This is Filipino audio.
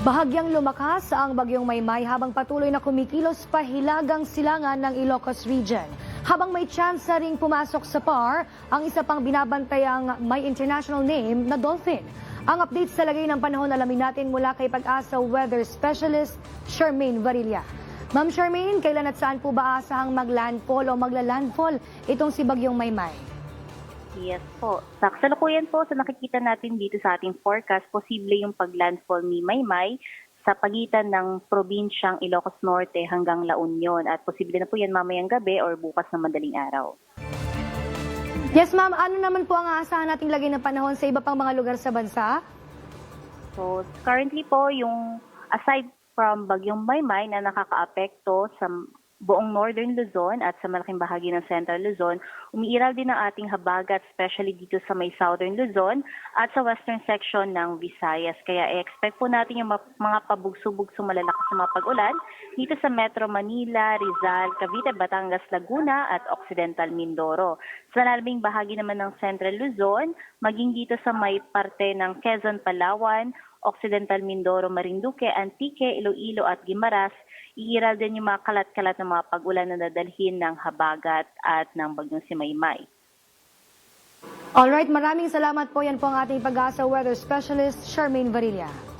Bahagyang lumakas ang bagyong Maymay habang patuloy na kumikilos pa hilagang silangan ng Ilocos Region. Habang may chance ring pumasok sa PAR ang isa pang binabantayang may international name na dolphin. Ang update sa lagay ng panahon alamin natin mula kay Pag-asa Weather Specialist Charmaine Varilla. Ma'am Charmaine, kailan at saan po ba asahang maglandfall o maglalandfall itong si bagyong Maymay? Yes po. Sa kasalukuyan po, sa nakikita natin dito sa ating forecast, posible yung paglandfall ni Maymay sa pagitan ng probinsyang Ilocos Norte hanggang La Union. At posible na po yan mamayang gabi or bukas na madaling araw. Yes ma'am, ano naman po ang aasahan nating lagay ng panahon sa iba pang mga lugar sa bansa? So currently po, yung aside from bagyong Maymay na nakakaapekto sa buong Northern Luzon at sa malaking bahagi ng Central Luzon, umiiral din ang ating habagat, especially dito sa may Southern Luzon at sa western section ng Visayas. Kaya i-expect po natin yung mga pabugso-bugso malalakas na mga pag-ulan dito sa Metro Manila, Rizal, Cavite, Batangas, Laguna at Occidental Mindoro. Sa malalabing bahagi naman ng Central Luzon, maging dito sa may parte ng Quezon, Palawan, Occidental Mindoro, Marinduque, Antique, Iloilo at Guimaras, iiral din yung mga kalat-kalat na mga pag-ulan na dadalhin ng habagat at ng bagyong si Maymay. Alright, maraming salamat po. Yan po ang ating Pag-asa Weather Specialist Charmaine Varilla.